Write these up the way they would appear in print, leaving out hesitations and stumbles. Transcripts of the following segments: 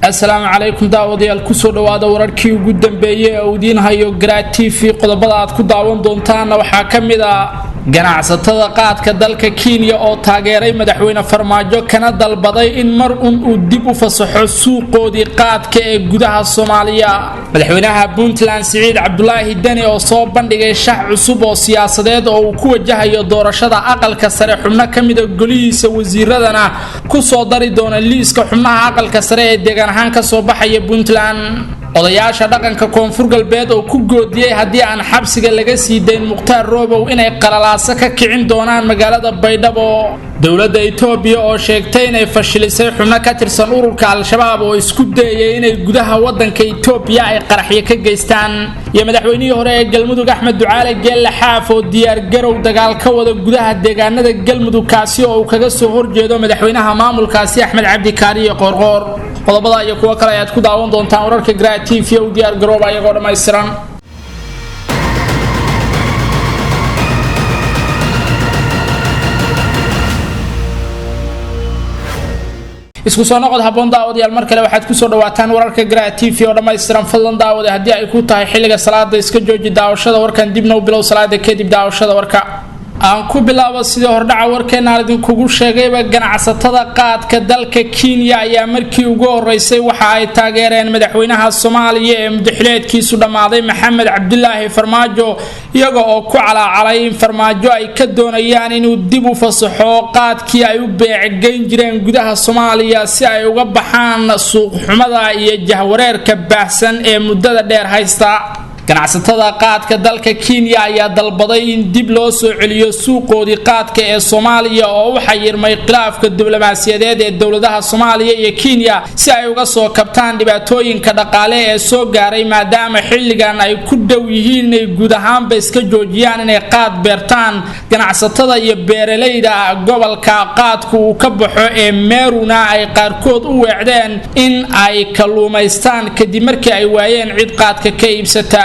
السلام عليكم داوديال kusoo dhawaada wararkii ugu dambeeyay oo diin hayo Garaad TV qodobada aad ku daawan doontaan waxa kamid ah ganacsatada qaadka dalka Kenya oo taageeray madaxweyne Farmaajo kana dalbaday in mar uu dib u fasaxo suuqoodii qaadka ee gudaha Soomaaliya madaxweynaha Puntland Siciid Cabdullaahi Dani oo soo bandhigay shax cusub oo siyaasadeed oo uu ku wajahayo doorashada aqalka sare xubno kamid ah golihiisa wasiiradana ku soo dari doona liiska xubnaha aqalka sare ee deegaan ahaan ka soo baxaya Puntland odayaasha dhaqanka koonfur galbeed oo ku goodiyay hadii aan xabsiga laga sii dayn Muqtaar Roobow inay qalalaasa ka kicin doonaan magaalada Baydhabo dawladda Itoobiya oo sheegtay inay fashilisay xubno ka tirsan ururka Al-Shabaab oo isku dayay inay gudaha wadanka Itoobiya ay qaraxyo ka geystaan iyo madaxweynihii hore ee Galmudug Axmed Ducaale Geelle Xaaf oo diyaar garow dagaal ka wada gudaha deegaanada Galmudug kaasi oo uu kaga soo horjeedo madaxweynaha maamulkaasi Axmed Cabdi Kaariye Qorqor qodobada iyo kuwa kale aad ku daawan doontaan wararka Garaad TV oo diyaar garow ayagoo dhameystiran isku soo noqod haboon daawadayaal mar kale waxaad ku soo dhawaataan wararka Garaad TV oo dhameystiran fadlan daawada hadii ay ku tahay xilliga salaada iska jooji daawashada warkan dibna u bilow salaada kadib daawashada warka aan ku bilaabo sidoo hordhaca warkeena idin kugu sheegayba ganacsatada qaadka dalka Kenya ayaa markii ugu horeysay waxa ay taageereen madaxweynaha Soomaaliya ee madaxweynaadkiisu dhamaaday Maxamed Cabdullaahi Farmaajo iyaga oo ku calaacalay in Farmaajo ay ka doonayaan inuu dib u fasaxo qaadkii ay u beecgeyn jireen gudaha Soomaaliya si ay uga baxaan suuq xumada iyo jahwareerka baahsan ee muddada dheer haysta ganacsatada qaadka dalka Kenya ayaa dalbaday in dib loo soo celiyo suuqoodii qaadka ee Soomaaliya oo waxa yirmay khilaafka diblomaasiyadeed ee dawladaha Soomaaliya iyo Kenya si ay uga soo kabtaan dhibaatooyinka dhaqaale ee soo gaaray maadaama xilligan ay ku dhow yihiin inay guud ahaanba iska joojiyaan inay qaad beertaan ganacsatada iyo beeraleyda gobolka qaadku uu ka baxo ee Meeruna ay qaarkood u weecdeen in ay kaluumaystaan kadib markii ay waayeen cid qaadka ka iibsata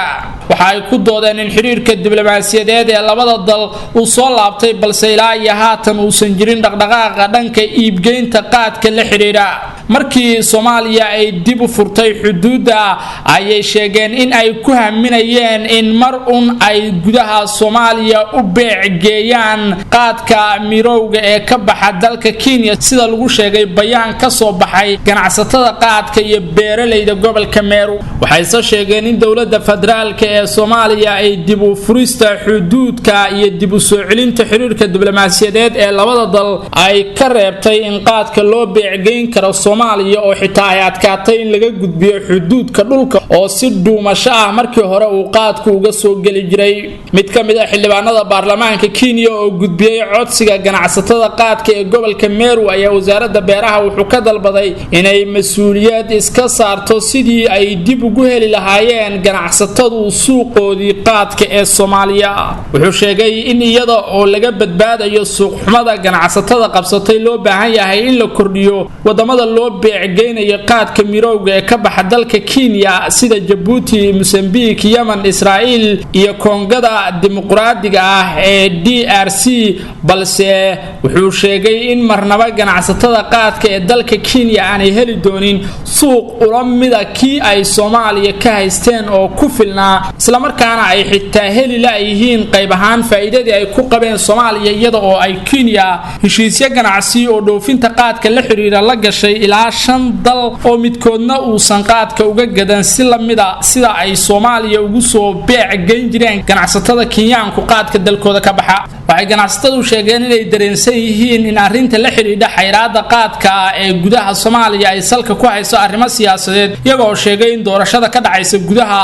waxa ay ku doodeen in xiriirka diblomaasiyadeed ee labada dal uu soo laabtay balse ilaa iyo haatan uusan jirin dhaqdhaqaaqa dhanka iibgeynta qaadka la xiriira markii Soomaaliya ay dib u furtay xuduudda ayay sheegeen in ay ku haminayeen in mar ay gudaha Soomaaliya u beecgeeyaan qaadka mirowga ee ka baxa dalka Kenya sida lagu sheegay bayaan ka soo baxay ganacsatada qaadka iyo beeraleyda gobolka Meru waxay soo sheegeen in dawladda federaalka ee Soomaaliya ay dib u furista xuduudka iyo dib u soo celinta xiriirka diblomaasiyadeed ee labada dal ay ka reebtay in qaadka loo beecgeyn karo Soomaaliya oo xitaa ay adkaatay in laga gudbiyo xuduudka dhulka oo si dhuumasho ah markii hore uu qaadku uga soo gali jiray mid ka mid ah xildhibaanada baarlamaanka Kenya oo gudbiyay codsiga ganacsatada qaadka ee gobolka Meru ayaa wasaaradda beeraha wuxuu ka dalbaday inay mas'uuliyad iska saarto sidii ay dib ugu heli lahaayeen ganacsatadu suuqoodii qaadka ee Soomaaliya wuxuu sheegay in iyada oo laga badbaadayo suuq xumada ganacsatada qabsatay loo baahan yahay in la kordhiyo wadamada loo beecgeynayo qaadka mirowga ee ka baxa dalka Kenya sida Djibouti, Mozambique, Yemen, Israel iyo Koongada dimuqraadiga ah ee DRC balse wuxuu sheegay in marnaba ganacsatada qaadka ee dalka Kenya aanay heli doonin suuq ula mid ah kii ay Soomaaliya ka haysteen oo ku filnaa isla markaana ay xitaa heli laayihiin qayb ahaan faa'iidadii ay ku qabeen Soomaaliya iyada oo ay Kenya heshiisyo ganacsi oo dhoofinta qaadka la xiriira la gashay ilaa 5 dal oo midkoodna uusan qaadka uga gadan si la mid ah sida ay Soomaaliya ugu soo beecgeyn jireen ganacsatada Kenyaanku qaadka dalkooda ka baxa waxay ganacsatadu sheegeen inay dareensan yihiin in arrinta la xiriirta xayiraadda qaadka ee gudaha Soomaaliya ay salka ku hayso arrimo siyaasadeed iyagoo sheegay in doorashada ka dhacaysa gudaha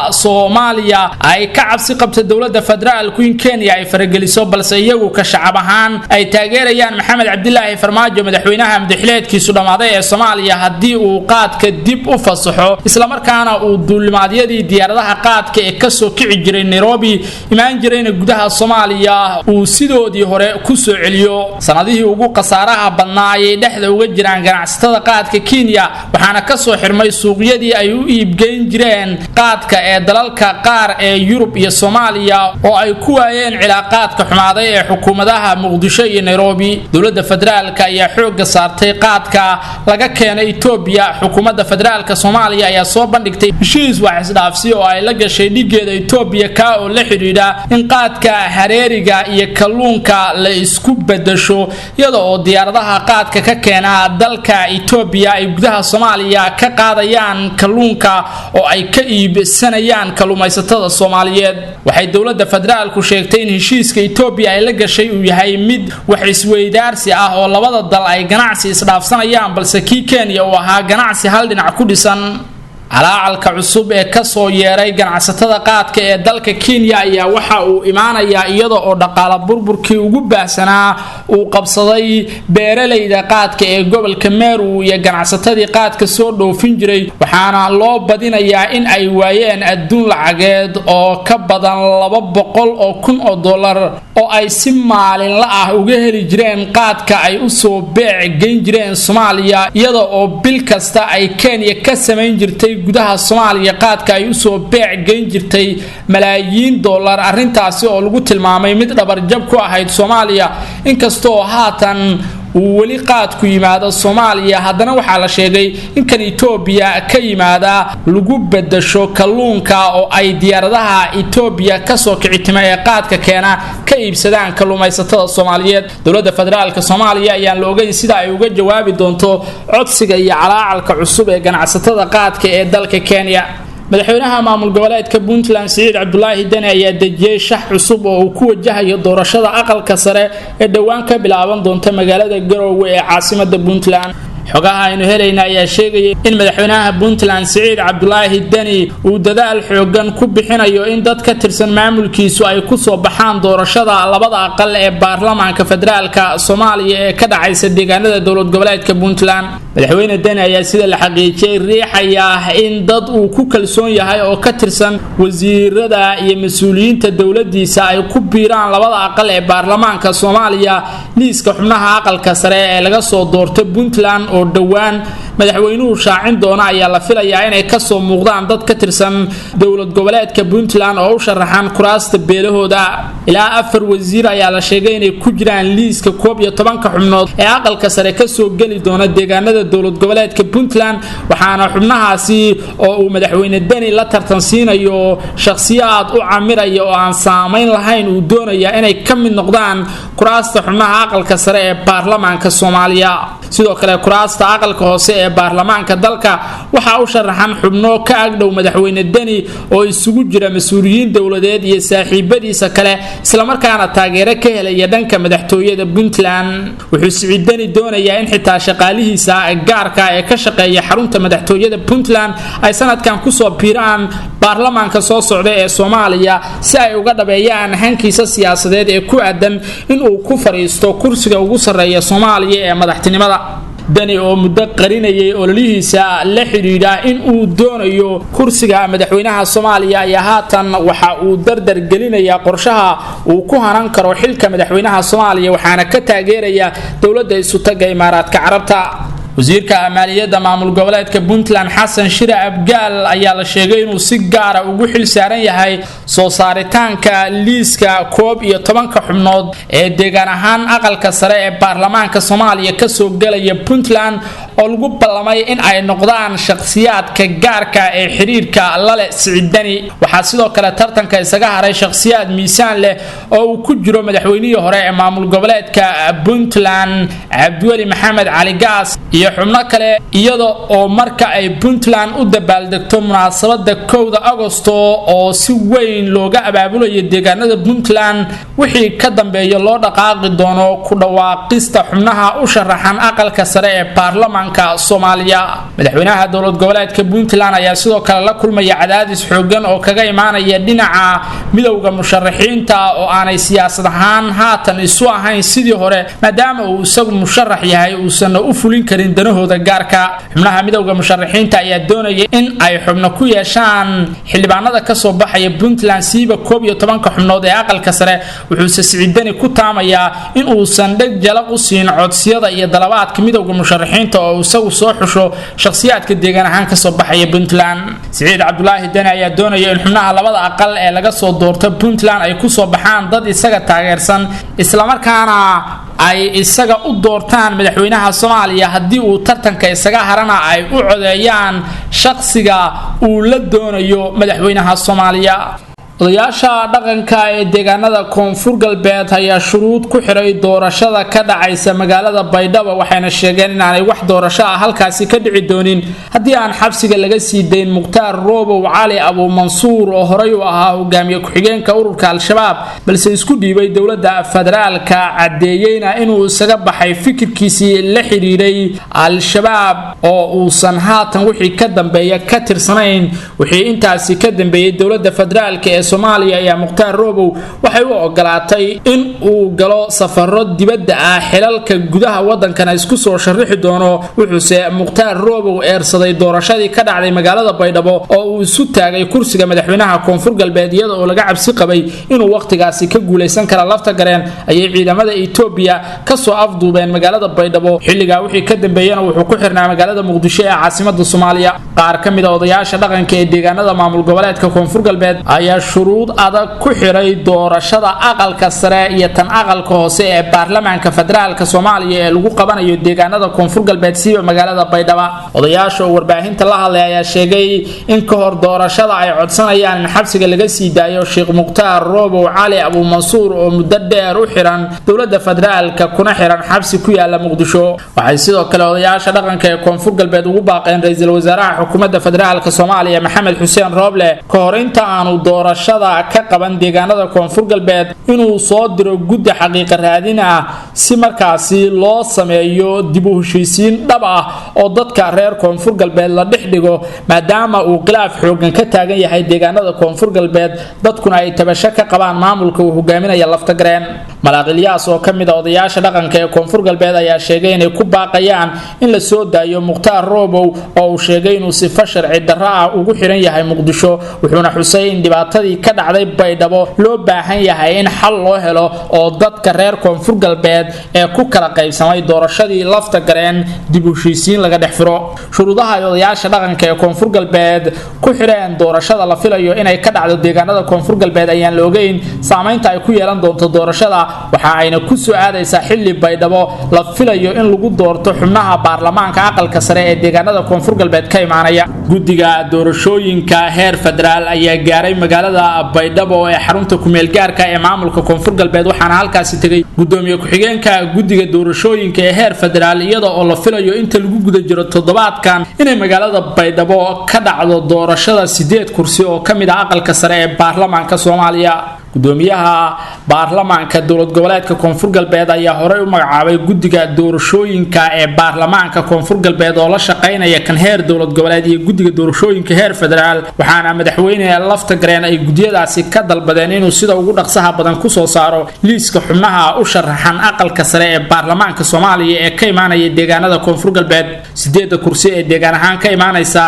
Soomaaliya ay ka cabsi qabto dawladda federaalku in Kenya ay farageliso balse iyagu ka shacab ahaan ay taageerayaan Maxamed Cabdullaahi Farmaajo madaxweynaha madaxweynaadkiisu dhamaaday ee Soomaaliya hadii uu qaadka dib u fasaxo isla markaana uu duulimaadyadii diyaaradaha qaadka ee ka soo kici jiray Nairobi imaan jireen gudaha Soomaaliya uu sidoo sidoodii hore ku soo celiyo sanadihii ugu qasaaraha badnaa ayay dhexda uga jiraan ganacsatada qaadka Kenya waxaana ka soo xirmay suuqyadii ay u iibgeyn jireen qaadka ee dalalka qaar ee Yurub iyo Soomaaliya oo ay ku waayeen cilaaqaadka xumaaday ee xukuumadaha Muqdisho iyo Nairobi dawladda federaalka ayaa xoog saartay qaadka laga keenay Itoobiya xukuumadda federaalka Soomaaliya ayaa soo bandhigtay heshiis wax isdhaafsi oo ay la gashay dhigeeda Itoobiya ka oo la xiriira in qaadka hareeriga iyo kalluunka la isku bedesho iyada oo diyaaradaha qaadka ka keena dalka Itoobiya ay gudaha Soomaaliya ka qaadayaan kalluunka oo ay ka iibsanayaan kalluumaysatada Soomaaliyeed waxay dawladda federaalku sheegtay in heshiiska Itoobiya ay la gashay uu yahay mid wax isweydaarsi ah oo labada dal ay ganacsi isdhaafsanayaan balse Kenya oo ahaa ganacsi hal dhinac ku dhisan calaacalka cusub ee ka soo yeeray ganacsatada qaadka ee dalka Kenya ayaa waxa uu imaanayaa iyada oo dhaqaale burburkii ugu baahsanaa uu qabsaday beeralayda qaadka ee gobolka Meru iyo ganacsatadii qaadka soo dhoofin jiray waxaana loo badinayaa in ay waayeen adduun lacageed oo ka badan 200,000 oo ay si maalinle ah uga heli jireen qaadka ay u soo beec geyn jireen Soomaaliya iyada oo bil kasta ay Kenya ka sameyn jirtay gudaha Soomaaliya qaadka ay u soo beec geyn jirtay malaayiin dollar arintaasi oo lagu tilmaamay mid dhabar jab ku ahayd Soomaaliya inkastoo haatan wali qaadku yimaado Soomaaliya haddana waxaa la sheegay in kan Itoobiya ka yimaada lagu bedesho kalluunka oo ay diyaaradaha Itoobiya ka soo kicitima ee qaadka keena ka iibsadaan kalluumaysatada Soomaaliyeed dawladda federaalka Soomaaliya ayaa la ogeyn sida ay uga jawaabi doonto codsiga iyo calaacalka cusub ee ganacsatada qaadka ee dalka Kenya madaxweynaha maamul goboleedka Puntland Saciid Cabdullaahi Dani ayaa dejiyay shax cusub oo uu ku wajahayo doorashada aqalka sare ee dhawaan ka bilaaban doonta magaalada Garowe ee caasimadda Puntland xogaha aynu helayna ayaa sheegay in madaxweynaha Puntland Saciid Cabdullaahi Dani uu dadaal xoogan ku bixinayo in dad ka tirsan maamulkiisu ay ku soo baxaan doorashada labada aqal ee baarlamaanka federaalka Soomaaliya ee ka dhacaysa deegaanada dowlad goboleedka Puntland madaxweyne Dani ayaa sida la xaqiijiyay riixaya in dad uu ku kalsoon yahay oo ka tirsan wasiirada iyo mas'uuliyiinta dawladdiisa ay ku biiraan labada aqal ee baarlamaanka Soomaaliya liiska xubnaha aqalka sare ee laga soo doortay Puntland oo dhawaan madaxweynuhu shaacin doona ayaa la filayaa inay ka soo muuqdaan dad ka tirsan dowlad goboleedka Puntland oo u sharaxan kuraasta beelahooda ilaa 4 wasiir ayaa la sheegay inay ku jiraan liiska 11 xubnood ee aqalka sare ka soo gali doona deegaanada dowlad goboleedka Puntland waxaana xubnahaasi oo uu madaxweyne Dani la tartansiinayo shakhsiyaad u camiraya oo aan saameyn lahayn uu doonaya inay ka mid noqdaan kuraasta xubnaha aqalka sare ee baarlamaanka Soomaaliya sidoo kale kuraasta aqalka hoose ee baarlamaanka dalka waxa uu sharaxan xubno ka agdhow madaxweyne Dani oo isugu jira mas'uuliyiin dawladeed iyo saaxiibadiisa kale isla markaana taageero ka helaya dhanka madaxtooyada Puntland wuxuu Saciid Dani doonayaa in xitaa shaqaalihiisa gaarka ee ka shaqeeya xarunta madaxtooyada Puntland ay sanadkan ku soo biiraan baarlamaanka soo socda ee Soomaaliya si ay uga dhabeeyaan hankiisa siyaasadeed ee ku aadan in uu ku fariisto kursiga ugu sareeya Soomaaliya ee madaxtinimada Dani oo muddo qarinayay ololihiisa la xiriira in uu doonayo kursiga madaxweynaha Soomaaliya ayaa haatan waxa uu dardar gelinayaa qorshaha uu ku hanan karo xilka madaxweynaha Soomaaliya waxaana ka taageeraya dawladda isu taga Imaaraadka Carabta wasiirka maaliyadda maamul goboleedka Puntland Xasan Shire Abgaal ayaa la sheegay inuu si gaar ah ugu xil saaran yahay soo saaritaanka liiska 11 xubnood ee deegaan ahaan aqalka sare ee baarlamaanka Soomaaliya ka soo galaya Puntland oo lagu ballamay in ay noqdaan shakhsiyaadka gaarka ee xiriirka la leh Saciid Dani waxa sidoo kale tartanka isaga haray shakhsiyaad miisaan leh oo uu ku jiro madaxweynihii hore ee maamul goboleedka Puntland Cabdiweli Maxamed Cali Gaas iyo xubno kale iyada oo marka ay Puntland u dabaaldegto munaasabada 1 Agoosto oo si weyn looga abaabulayo deegaanada Puntland wixii ka dambeeya loo dhaqaaqi doono ku dhawaaqista xubnaha u sharaxan aqalka sare ee baarlamaanka baarlamaanka Soomaaliya madaxweynaha dowlad goboleedka Puntland ayaa sidoo kale la kulmaya cadaadis xoogan oo kaga imaanaya dhinaca midowga musharaxiinta oo aanay siyaasad ahaan haatan isu ahayn sidii hore maadaama uu isagu musharax yahay uusan u fulin karin danahooda gaarka xubnaha midowga musharaxiinta ayaa doonaya in ay xubno ku yeeshaan xildhibaanada ka soo baxaya Puntland siiba 11 xubnood ee aqalka sare wuxuu Siciidani ku taamayaa in uusan dhag jalaq u siin codsiyada iyo dalabaadka midowga musharaxiinta oo isagu soo xusho shakhsiyaadka deegaan ahaan ka soo baxaya Puntland Siciid Cabdulaahi Dani ayaa doonaya in xubnaha labada aqal ee laga soo doorto Puntland ay ku soo baxaan dad isaga taageersan isla markaana ay isaga u doortaan madaxweynaha Soomaaliya hadii uu tartanka isaga harana ay u codeeyaan shakhsiga uu la doonayo madaxweynaha Soomaaliya odayaasha dhaqanka ee deegaanada koonfur galbeed ayaa shuruud ku xiray doorashada ka dhacaysa magaalada Baydhabo waxayna sheegeen in aanay wax doorasho ah halkaasi ka dhici doonin hadii aan xabsiga laga sii deyn Muqtaar Roobow Cali Abu Mansuur oo horey u ahaa hogaamiye ku-xigeenka ururka Al-Shabaab balse isku dhiibay dowladda federaalka cadeeyayna inuu isaga baxay fikirkiisii la xiriiray Al-Shabaab oo uusan haatan wixii ka dambeeya ka tirsanayn wixii intaasi ka dambeeyay dowladda federaalka Soomaaliya ayaa Muqtaar Roobow waxay u ogolaatay in uu galo safaro dibadda ah xilalka gudaha wadankana isku soo sharixi doono wuxuuse Muqtaar Roobow eersaday doorashadii ka dhacday magaalada Baydhabo oo uu isu taagay kursiga madaxweynaha koonfur galbeed iyadoo laga cabsi qabay inuu waqtigaasi ka guuleysan kara lafta gareen ayay ciidamada Itoobiya ka soo afduubeen magaalada Baydhabo xilliga wixii ka dambeeyana wuxuu ku xirnaa magaalada Muqdisho ee caasimadda Soomaaliya qaar kamid ah odayaasha dhaqanka ee deegaanada maamul goboleedka koonfur galbeed ayaa shuruud adag ku xiray doorashada aqalka sare iyo tan aqalka hoose ee baarlamaanka federaalka Soomaaliya ee lagu qabanayo deegaanada koonfur galbeed siiba magaalada Baydhabo odayaasha warbaahinta la hadlay ayaa sheegay in ka hor doorashada ay codsanayaan in xabsiga laga sii daayo Sheekh Muqtaar Roobow Cali Abu Mansuur oo muddo dheer u xiran dowladda federaalka kuna xiran xabsi ku yaala Muqdisho waxay sidoo kale odayaasha dhaqanka ee koonfur galbeed ugu baaqeen ra'iisul wasaaraha xukuumadda federaalka Soomaaliya Maxamed Xuseen Rooble ka hor inta aanu doorashada ka qaban deegaanada koonfur galbeed inuu soo diro guddi xaqiiqo raadin ah si markaasi loo sameeyo dib u heshiisiin dhab ah oo dadka reer koonfur galbeed la dhixdhigo maadaama uu khilaaf xoogan ka taagan yahay deegaanada koonfur galbeed dadkuna ay tabasho ka qabaan maamulka uu hogaaminayo lafta gareen Malaaq Ilyaas oo kamid ah odayaasha dhaqanka ee koonfur galbeed ayaa sheegay inay ku baaqayaan in la soo daayo Muqtaar Roobow oo uu sheegay inuu si sharci darro ah ugu xiran yahay Muqdisho wuxuuna xusay in dhibaatadii ka dhacday Baydhabo loo baahan yahay in xal loo helo oo dadka reer koonfur galbeed ee ku kala qaybsamay doorashadii lafta gareen dib u heshiisiin laga dhexfiro shuruudaha odayaasha dhaqanka ee koonfur galbeed ku xireen doorashada la filayo inay ka dhacdo deegaanada koonfur galbeed ayaan la ogeyn saameynta ay ku yeelan doonto doorashada waxa ayna ku soo aadaysaa xilli Baydhabo la filayo in lagu doorto xubnaha baarlamaanka aqalka sare ee deegaanada koonfur galbeed ka imaanaya guddiga doorashooyinka heer federaal ayaa gaaray magaalada Baydhabo ee xarunta ku meel gaarka ee maamulka koonfur galbeed waxaana halkaas tagay gudoomiye ku-xigeenka guddiga doorashooyinka ee heer federaal iyada oo la filayo inta lagu guda jiro toddobaadkan inay magaalada Baydhabo ka dhacdo doorashada 8 kursi oo kamid ah aqalka sare ee baarlamaanka Soomaaliya gudoomiyaha baarlamaanka dowlad goboleedka koonfur galbeed ayaa horey u magacaabay guddiga doorashooyinka ee baarlamaanka koonfur galbeed oo la shaqeynaya kan heer dowlad goboleed iyo guddiga doorashooyinka heer federaal waxaana madaxweyne lafta gareen ay gudiyadaasi ka dalbadeen inuu sida ugu dhaqsaha badan ku soo saaro liiska xubnaha u sharaxan aqalka sare ee baarlamaanka Soomaaliya ee ka imaanaya deegaanada koonfur galbeed 8 kursi ee deegaan ahaan ka imaanaysa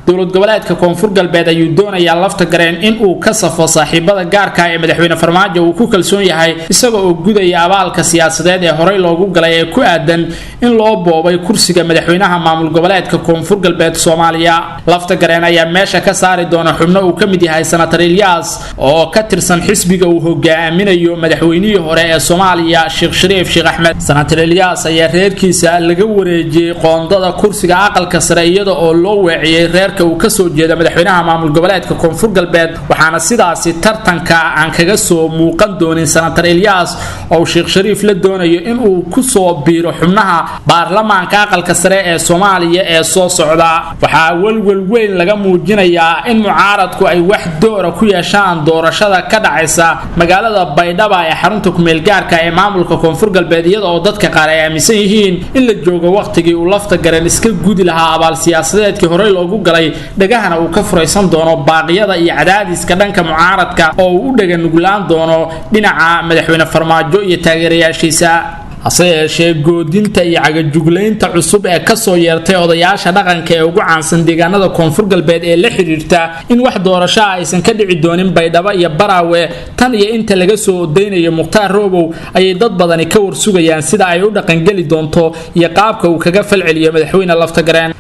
dowlad goboleedka koonfur galbeed ayuu doonayaa lafta gareen in uu ka safo saaxiibada gaarka ee madaxweyne farmaajo uu ku kalsoon yahay isagoo oo gudaya abaalka siyaasadeed ee horey loogu galay ee ku aadan in loo boobay kursiga madaxweynaha maamul goboleedka koonfur galbeed Soomaaliya lafta gareen ayaa meesha ka saari doona xubno uu kamid yahay Senator Ilyas oo ka tirsan xisbiga uu hogaaminayo madaxweynihii hore ee Soomaaliya Sheekh Shariif Sheekh Axmed Senator Ilyas ayaa reerkiisa laga wareejiyay qoondada kursiga aqalka sare iyada oo loo weeciyay reerka goboleedka uu ka soo jeedo madaxweynaha maamul goboleedka koonfur galbeed waxaana sidaasi tartanka aan kaga soo muuqan doonin senator Ilyas oo Sheekh Shariif la doonayo in uu ku soo biiro xubnaha baarlamaanka aqalka sare ee Soomaaliya ee soo socda waxaa walwal weyn laga muujinayaa in mucaaradku ay wax door ku yeeshaan doorashada ka dhacaysa magaalada Baydhabo ee xarunta ku meel gaarka ee maamulka koonfur galbeed iyadoo dadka qaar ay aaminsan yihiin in la joogo waqtigii uu lafta garan iska gudi lahaa abaal siyaasadeedkii hore loogu galay dhagahana uu ka furaysan doono baaqyada iyo cadaadiska dhanka mucaaradka oo uu u dhagan nuglaan doono dhinaca madaxweyne Farmaajo iyo taageerayaashiisa hase yeeshee goodinta iyo cagajuglaynta cusub ee ka soo yeertay odayaasha dhaqanka ee ugu caansan deegaanada koonfur galbeed ee la xiriirta in wax doorasho aysan ka dhici doonin Baydhabo iyo Baraawe tan iyo inta laga soo odeynayo Mukhtaar Roobow ayay dad badani ka warsugayaan sida ay u dhaqan gali doonto iyo qaabka uu kaga falceliyo madaxweyne lafta gareen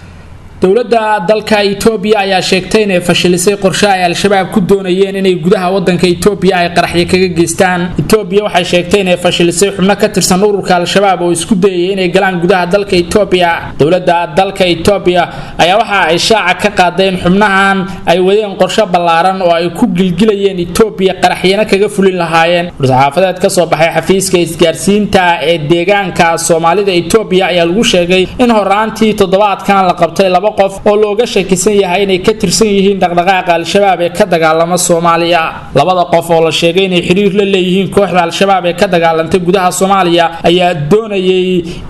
dowladda dalka Itoobiya ayaa sheegtay inay fashilisay qorshe ay al-shabaab ku doonayeen inay gudaha wadanka Itoobiya ay qaraxyo kaga geystaan Itoobiya waxay sheegtay inay fashilisay xubno ka tirsan ururka al-shabaab oo isku dayay inay galaan gudaha dalka Itoobiya dowladda dalka Itoobiya ayaa waxa ay shaaca ka qaadeen xubnahan ay wadeen qorshe ballaaran oo ay ku gilgilayeen Itoobiya qaraxyana kaga fulin lahaayeen saxaafadeed ka soo baxay xafiiska isgaarsiinta ee deegaanka Soomaalida Itoobiya ayaa lagu sheegay in horaantii toddobaadkan la qabtay qof oo looga shakisan yahay inay ka tirsan yihiin dhaqdhaqaaqa al-shabaab ee ka dagaalama Soomaaliya labada qof oo la sheegay inay xiriir la leeyihiin kooxda al-shabaab ee ka dagaalantay gudaha Soomaaliya ayaa doonayay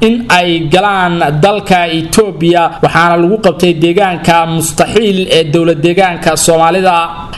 in ay galaan dalka Itoobiya waxaana lagu qabtay deegaanka mustaxiil ee dowlad deegaanka Soomaalida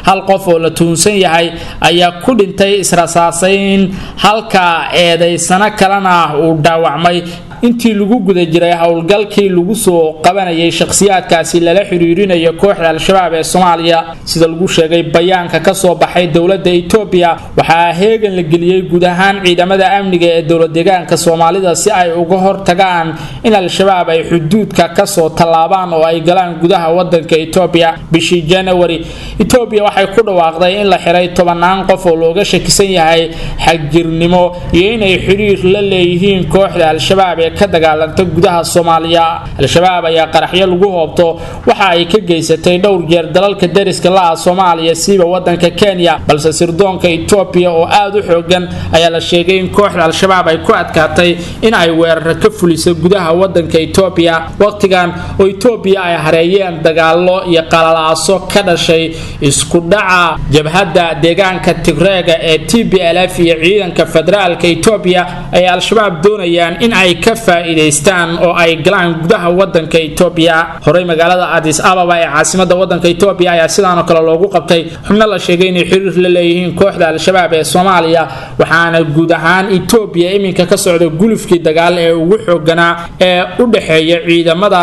hal qof oo la tuunsan yahay ayaa ku dhintay israsaasayn halka eedaysana kalena uu dhaawacmay intii lagu guda jiray howlgalkii lagu soo qabanayay shakhsiyaadkaasi lala xiriirinayo kooxda al-shabaab ee Soomaaliya sida lagu sheegay bayaanka ka soo baxay dowladda Itoobiya waxaa heegan la geliyay guud ahaan ciidamada amniga ee dowlad deegaanka Soomaalida si ay uga hortagaan in al-shabaab ay xuduudka ka soo tallaabaan oo ay galaan gudaha wadanka Itoobiya bishii January Itoobiya waxay ku dhawaaqday in la xiray 10 qof oo looga shakisan yahay xagjirnimo iyo inay xiriir la leeyihiin kooxda al-shabaab ka dagaalanta gudaha Soomaaliya al-shabaab ayaa qaraxyo lagu hoobto waxa ay ka geysatay dhowr jeer dalalka dariska la ah Soomaaliya siiba wadanka Kenya balse sirdoonka Itoobiya oo aad u xoogan ayaa la sheegay in kooxda al-shabaab ay ku adkaatay in ay weerar ka fuliso gudaha wadanka Itoobiya waqtigan oo Itoobiya ay hareeyeen dagaalo iyo qalalaaso ka dhashay isku dhaca jabhadda deegaanka Tigreega ee TPLF iyo ciidanka federaalka Itoobiya ay al-shabaab doonayaan in ay ka faa'iideystaan oo ay galaan gudaha wadanka Itoobiya horay magaalada Addis Ababa ee caasimadda wadanka Itoobiya ayaa sidaan oo kale loogu qabtay xubno la sheegay inay xiriir la leeyihiin kooxda al-shabaab ee Soomaaliya waxaana guud ahaan Itoobiya iminka ka socda gulufkii dagaal ee ugu xooganaa ee u dhaxeeya ciidamada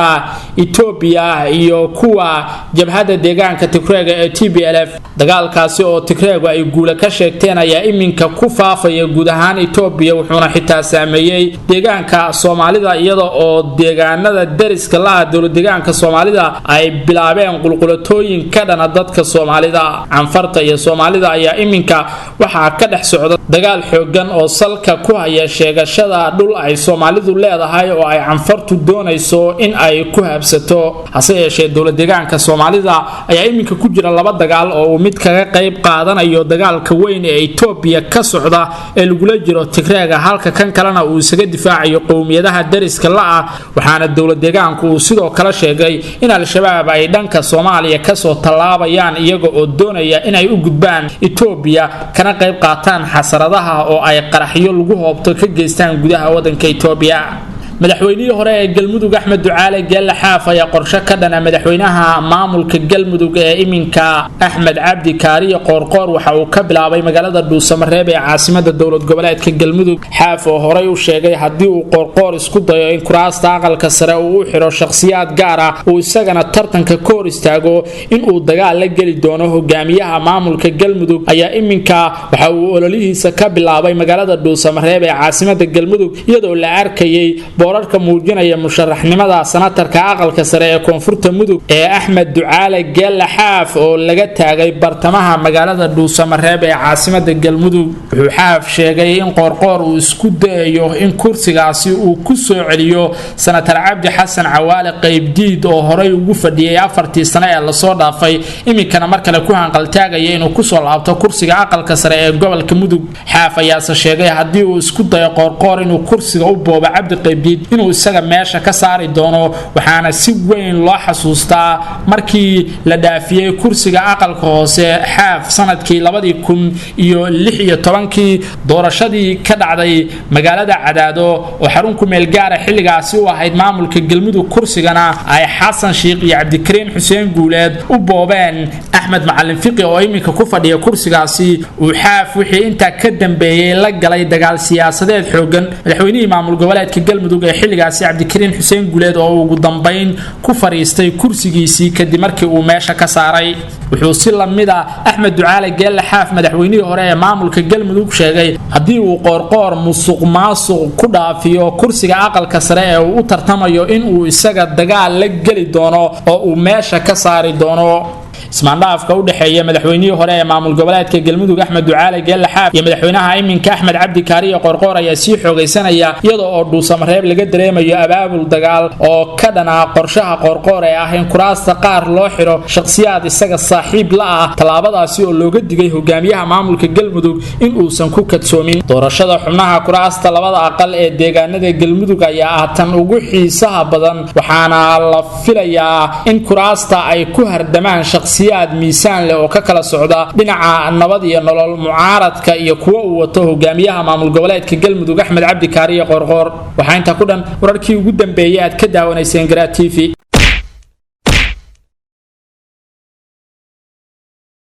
Itoobiya iyo kuwa jabhadda deegaanka Tigreega ee TPLF dagaalkaasi oo Tigreegu ay guula ka sheegteen ayaa iminka ku faafaya guud ahaan Itoobiya wuxuuna xitaa saameeyay deegaanka Soomaalida iyada oo deegaanada dariska la ah dowlad deegaanka Soomaalida ay bilaabeen qulqulatooyin ka dhana dadka Soomaalida Anfarta iyo Soomaalida ayaa iminka waxa ka dhex socda dagaal xoogan oo salka ku haya sheegashada dhul ay Soomaalidu leedahay oo ay Anfartu doonayso in ay ku habsato hase yeeshee dowlad deegaanka Soomaalida ayaa iminka ku jira laba dagaal oo mid kaga qayb qaadanayo dagaalka weyn ee Itoobiya ka socda ee lagula jiro Tigreega halka kan kalena uu isaga difaacayo qowmiyadaha dariska la ah waxaana dowlad deegaanku uu sidoo kale sheegay in al-shabaab ay dhanka Soomaaliya ka soo talaabayaan iyaga oo doonaya in ay u gudbaan Itoobiya kana qayb qaataan xasaradaha oo ay qaraxyo lagu hoobto ka geystaan gudaha wadanka Itoobiya madaxweynihii hore ee Galmudug Axmed Ducaale Geelle Xaaf ayaa qorshe ka dhana madaxweynaha maamulka Galmudug ee iminka Axmed Cabdi Kaariye Qoorqoor waxa uu ka bilaabay magaalada Dhuusamareeb ee caasimadda dowlad goboleedka Galmudug Xaaf oo horey u sheegay haddii uu Qoorqoor isku dayo in kuraasta aqalka sare uu u xiro shakhsiyaad gaar ah oo isagana tartanka ka hor istaago in uu dagaal la geli doono hogaamiyaha maamulka Galmudug ayaa iminka waxa uu ololihiisa ka bilaabay magaalada Dhuusamareeb ee caasimadda Galmudug iyadoo la arkayay boorarka muujinaya musharaxnimada sanatarka aqalka sare ee koonfurta mudug ee Axmed Ducaale Geelle Xaaf oo laga taagay bartamaha magaalada Dhuusamareeb ee caasimada Galmudug wuxuu Xaaf sheegay in qoorqoor uu isku dayayo in kursigaasi uu ku soo celiyo sanatar Cabdi Xasan Cawaale Qaybdiid oo horay ugu fadhiyay 4 sano ee la soo dhaafay iminkana markale ku hanqaltaagaya inuu ku soo laabto kursiga aqalka sare ee gobolka mudug Xaaf ayaa sheegay hadii uu isku dayo qoorqoor inuu kursiga u boobo Cabdi Qaybdiid inuu isaga meesha ka saari doono waxaana si weyn loo xasuustaa markii la dhaafiyay kursiga aqalka hoose Xaaf sanadkii 2016 doorashadii ka dhacday magaalada Cadaado oo xarun ku meel gaar ah xilligaasi u ahayd maamulka Galmudug kursigana ay Xasan Sheekh iyo Cabdikariin Xuseen Guuleed u boobeen Axmed Macalin Fiqi oo iminka ku fadhiya kursigaasi uu Xaaf wixii inta ka dambeeyay la galay dagaal siyaasadeed xoogan madaxweynihii maamul goboleedka Galmudug ee xilligaasi Cabdikariin Xuseen Guuleed oo ugu dambeyn ku fariistay kursigiisii kadib markii uu meesha ka saaray wuxuu si lamid ah Axmed Ducaale Geelle Xaaf madaxweynihii hore ee maamulka Galmudug sheegay hadii uu qoorqoor musuqmaasuq ku dhaafiyo kursiga aqalka sare ee uu u tartamayo in uu isaga dagaal la gali doono oo uu meesha ka saari doono ismaandhaafka u dhaxeeya madaxweynihii hore ee maamul goboleedka Galmudug Axmed Ducaale Geelle Xaaf iyo madaxweynaha iminka Axmed Cabdi Kaariye Qoorqoor ayaa sii xoogaysanaya iyadoo oo Dhuusamareeb laga dareemayo abaabul dagaal oo ka dhana qorshaha Qoorqoor ee ah in kuraasta qaar loo xiro shakhsiyaad isaga saaxiib la ah talaabadaasi oo looga digay hogaamiyaha maamulka Galmudug in uusan ku kadsoomin doorashada xubnaha kuraasta labada aqal ee deegaanada Galmudug ayaa ah tan ugu xiisaha badan waxaana la filayaa in kuraasta ay ku hardamaan shakhsiyaad miisaan leh oo ka kala socda dhinaca nabad iyo nolol mucaaradka iyo kuwa uu wato hogaamiyaha maamul goboleedka Galmudug Axmed Cabdi Kaariye Qoorqoor waxa inta ku dhan wararkii ugu dambeeyay aad ka daawanayseen Garaa TV